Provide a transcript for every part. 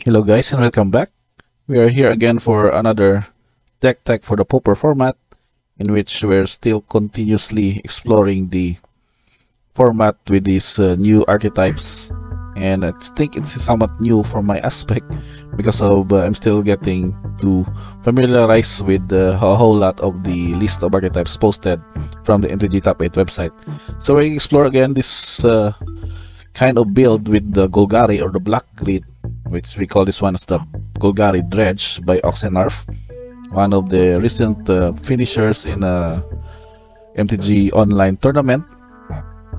Hello guys and welcome back. We are here again for another deck tech for the Pauper format, in which we're still continuously exploring the format with these new archetypes. And I think it's somewhat new from my aspect because of I'm still getting to familiarize with a whole lot of the list of archetypes posted from the MTG Top 8 website. So we explore again this kind of build with the Golgari or the black grid, which we call this one as the Golgari Dredge by Oxenarf, one of the recent finishers in a MTG online tournament.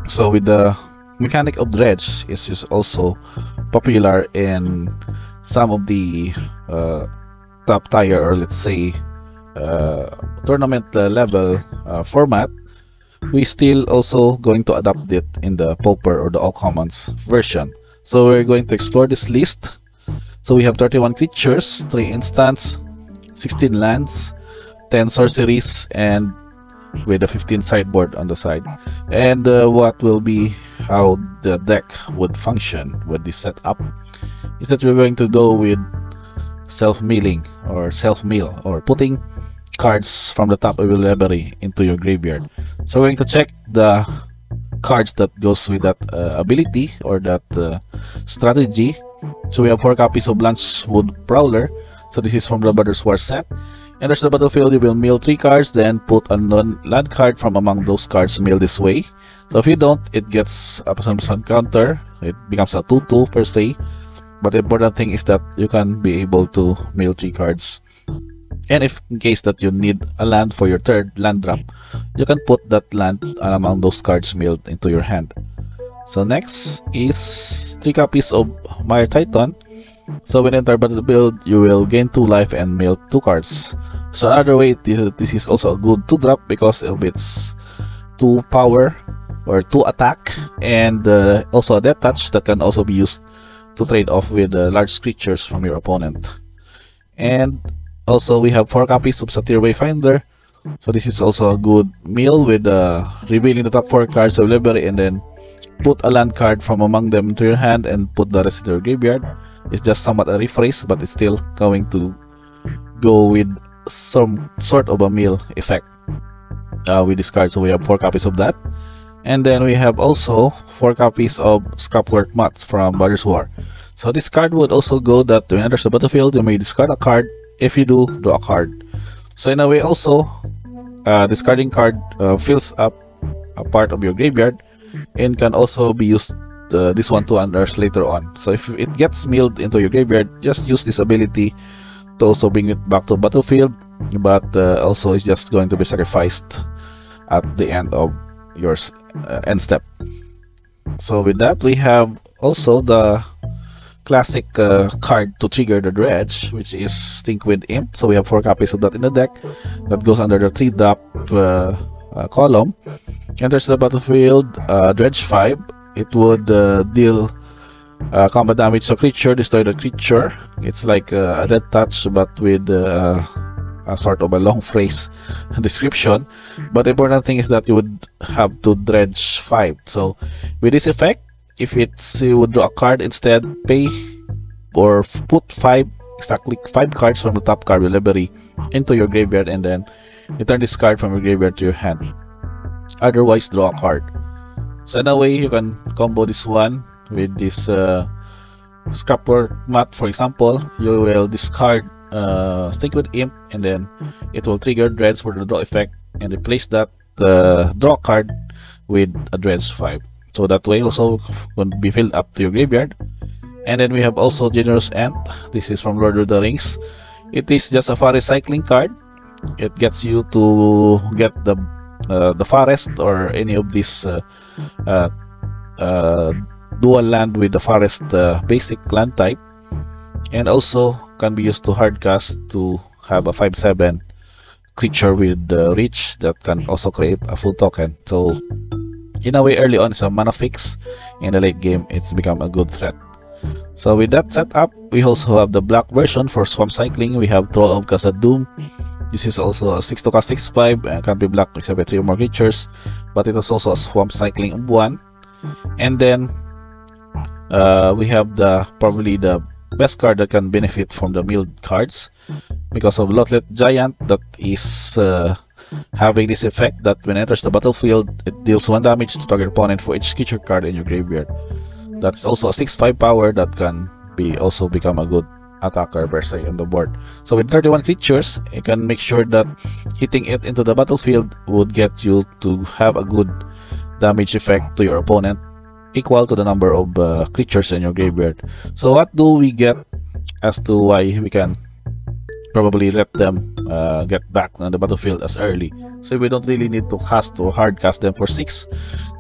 So with the mechanic of Dredge is also popular in some of the top tier, or let's say tournament level format. We still also going to adapt it in the Pauper or the all commons version. So we're going to explore this list. So we have 31 creatures, 3 instants, 16 lands, 10 sorceries, and with a 15 sideboard on the side. And what will be how the deck would function with this setup is that we're going to go with self-milling or self-mill, or putting cards from the top of your library into your graveyard. So we're going to check the cards that goes with that ability or that strategy. So we have 4 copies of Lunchwood Prowler. So this is from the Brothers War set. Enters the battlefield, you will mill 3 cards, then put a non-land card from among those cards milled this way. So if you don't, it gets a +1% counter. It becomes a 2/2 per se. But the important thing is that you can be able to mill 3 cards. And if in case that you need a land for your third land drop, you can put that land among those cards milled into your hand. So next is 3 copies of Mire Titan. So when enter battlefield, you will gain 2 life and mill 2 cards. So another way, this is also a good 2-drop because of its 2 power or 2 attack, and also a death touch that can also be used to trade off with large creatures from your opponent. And also we have 4 copies of Satyr Wayfinder. So this is also a good mill with revealing the top 4 cards of library, and then put a land card from among them into your hand and put the rest into your graveyard. It's just somewhat a rephrase, but it's still going to go with some sort of a mill effect with this card. So we have 4 copies of that. And then we have also 4 copies of Scrapwork Mats from Brothers War. So this card would also go that when enters the battlefield, you may discard a card. If you do, draw a card. So in a way also, discarding card fills up a part of your graveyard and can also be used this one to unearth later on. So if it gets milled into your graveyard, just use this ability to also bring it back to battlefield, but also it's just going to be sacrificed at the end of your end step. So with that, we have also the classic card to trigger the Dredge, which is Think with Imp. So we have 4 copies of that in the deck. That goes under the 3-drop column. Enters the battlefield, Dredge 5. It would deal combat damage to creature, destroy the creature. It's like a death touch, but with a sort of a long phrase description. But the important thing is that you would have to Dredge 5. So with this effect, if it's you would draw a card instead, pay or put 5, exactly 5 cards from the top card of your library into your graveyard, and then return this card from your graveyard to your hand. Otherwise, draw a card. So in a way, you can combo this one with this Scrapwork Mat. For example, you will discard Stick with Imp, and then it will trigger Dredge for the draw effect, and replace that draw card with a Dredge 5. So that way also going to be filled up to your graveyard. And then we have also Generous Ant. This is from Lord of the Rings. It is just a forest cycling card. It gets you to get the forest or any of these dual land with the forest basic land type, and also can be used to hardcast to have a 5/7 creature with reach that can also create a full token. So in a way, early on it's a mana fix. In the late game, it's become a good threat. So with that setup, we also have the black version for swamp cycling. We have Troll of Khazad-dûm. This is also a 6 to cast 6/5 and can be blocked except by 3 or more creatures, but it is also a swamp cycling of 1. And then we have probably the best card that can benefit from the milled cards because of Lotleth Giant that is having this effect that when it enters the battlefield, it deals 1 damage to target opponent for each creature card in your graveyard. That's also a 6/5 power that can also become a good attacker per se on the board. So with 31 creatures, you can make sure that hitting it into the battlefield would get you to have a good damage effect to your opponent, equal to the number of creatures in your graveyard. So what do we get as to why we can probably let them get back on the battlefield as early? So we don't really need to cast or hard cast them for 6,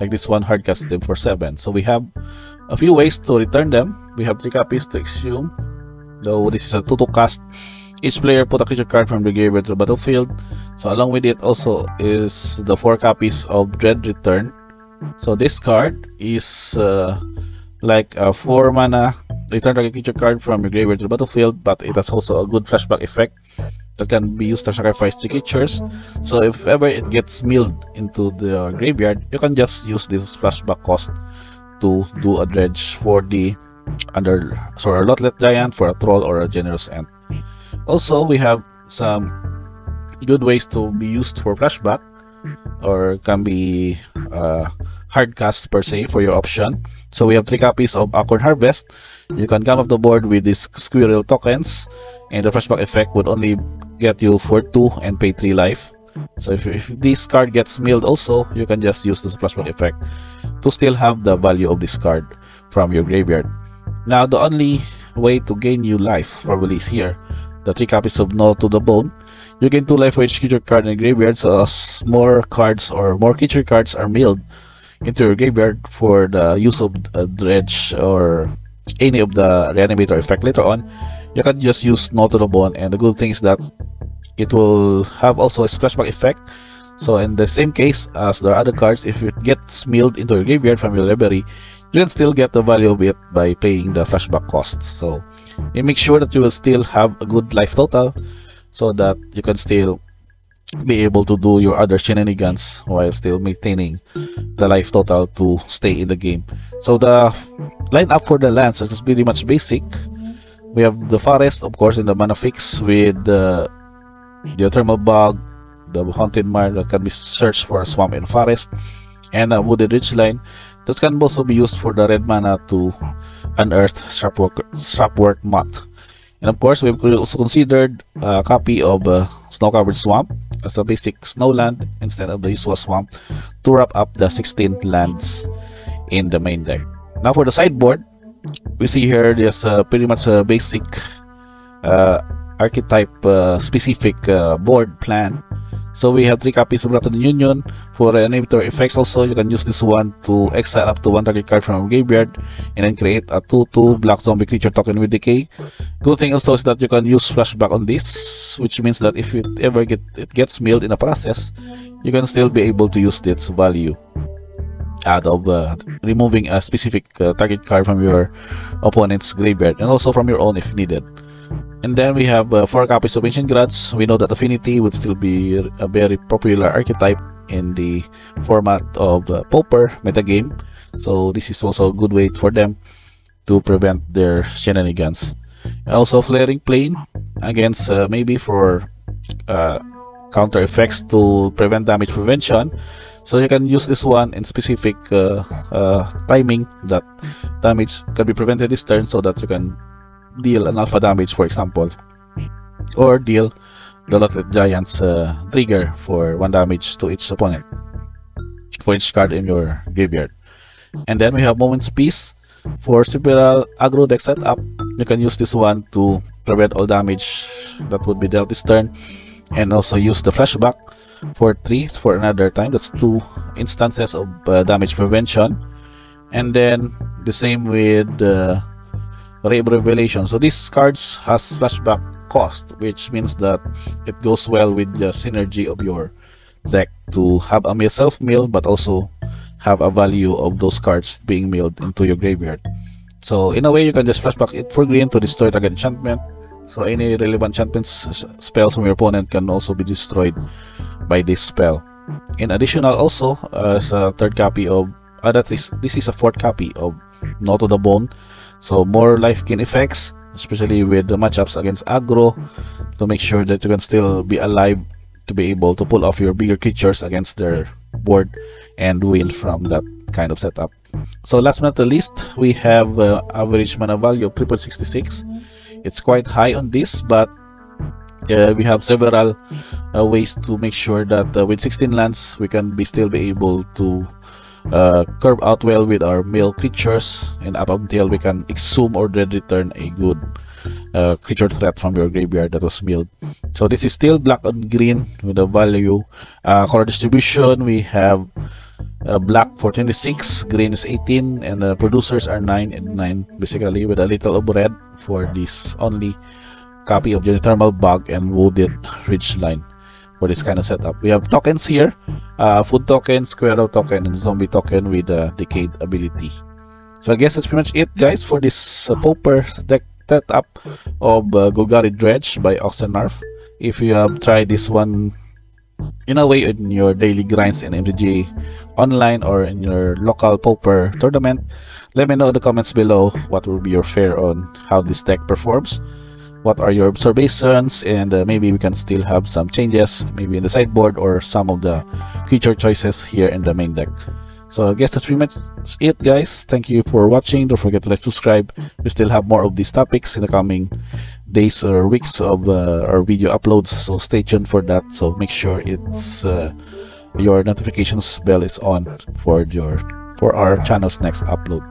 like this one hard cast them for 7. So we have a few ways to return them. We have 3 copies to exhume, though this is a 2/2 cast. Each player put a creature card from the graveyard to the battlefield. So along with it also is the 4 copies of Dread Return. So this card is like a 4 mana return target creature card from your graveyard to the battlefield, but it has also a good flashback effect that can be used to sacrifice 3 creatures. So if ever it gets milled into the graveyard, you can just use this flashback cost to do a dredge for the so a Lotleth Giant, for a troll, or a generous ant. Also, we have some good ways to be used for flashback, or can be hard cast per se for your option. So we have 3 copies of Acorn Harvest. You can come off the board with these squirrel tokens, and the flashback effect would only get you for 2 and pay 3 life. So if this card gets milled also, you can just use this flashback effect to still have the value of this card from your graveyard. Now the only way to gain new life probably is here, the 3 copies of Gnaw to the Bone. You gain 2 life for each creature card in the graveyard, so as more cards or more creature cards are milled into your graveyard for the use of Dredge or any of the reanimator effect later on, you can just use Gnaw to the Bone. And the good thing is that it will have also a splashback effect. So in the same case as the other cards, if it gets milled into your graveyard from your library, you can still get the value of it by paying the flashback costs. So you make sure that you will still have a good life total, so that you can still be able to do your other shenanigans while still maintaining the life total to stay in the game. So the lineup for the lands is pretty much basic. We have the forest, of course, in the mana fix with the thermal bog, the haunted mire that can be searched for a swamp and forest, and a wooded ridgeline that can also be used for the red mana to unearth Sharpwork Moth. And of course, we've also considered a copy of Snow-Covered Swamp as a basic snowland instead of the usual swamp to wrap up the 16 lands in the main deck. Now for the sideboard, we see here there's pretty much a basic archetype specific board plan. So we have 3 copies of Rotten Union. For reanimator effects also, you can use this one to exile up to 1 target card from a graveyard and then create a 2/2 black zombie creature token with decay. Good thing also is that you can use flashback on this, which means that if it ever gets milled in a process, you can still be able to use its value out of removing a specific target card from your opponent's graveyard, and also from your own if needed. And then we have 4 copies of Ancient Grudge. We know that Affinity would still be a very popular archetype in the format of Pauper metagame. So this is also a good way for them to prevent their shenanigans. And also Flaring Plane against maybe for counter effects to prevent damage prevention. So you can use this one in specific timing that damage can be prevented this turn, so that you can deal an alpha damage, for example, or deal the Lotleth Giant's trigger for 1 damage to each opponent for each card in your graveyard. And then we have Moment's Peace. For several aggro deck setup, you can use this one to prevent all damage that would be dealt this turn, and also use the flashback for 3 for another time. That's 2 instances of damage prevention. And then the same with Ray of Revelation. So these cards has flashback cost, which means that it goes well with the synergy of your deck to have a self-mill, but also have a value of those cards being milled into your graveyard. So in a way, you can just flashback it for green to destroy target enchantment. So any relevant enchantments spells from your opponent can also be destroyed by this spell. In additional, also as a 3rd copy of this is a 4th copy of Gnaw to the Bone. So more life gain effects especially with the matchups against aggro, to make sure that you can still be alive to be able to pull off your bigger creatures against their board and win from that kind of setup. So last but not the least, we have average mana value of 3.66. It's quite high on this, but we have several ways to make sure that with 16 lands we can still be able to curve out well with our mill creatures, and up until we can exhume or dread return a good creature threat from your graveyard that was milled. So this is still black on green with a value. Color distribution, we have black for 26, green is 18, and the producers are 9 and 9, basically, with a little of red for this only copy of Geothermal Bug and Wooded Ridgeline for this kind of setup. We have tokens here, food token, squirrel token, and zombie token with a decayed ability. So I guess that's pretty much it, guys, for this Pauper deck setup of Golgari Dredge by Oxenarf. If you have tried this one in a way in your daily grinds in MTG online or in your local Pauper tournament, let me know in the comments below what will be your fare on how this deck performs. What are your observations, and maybe we can still have some changes, maybe in the sideboard or some of the creature choices here in the main deck. So I guess that's pretty much it, guys. Thank you for watching. Don't forget to like, subscribe. We still have more of these topics in the coming days or weeks of our video uploads, so stay tuned for that. So make sure it's your notifications bell is on for our channel's next upload.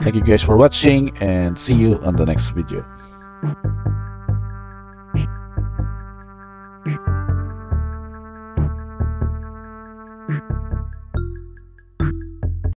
Thank you guys for watching, and see you on the next video. You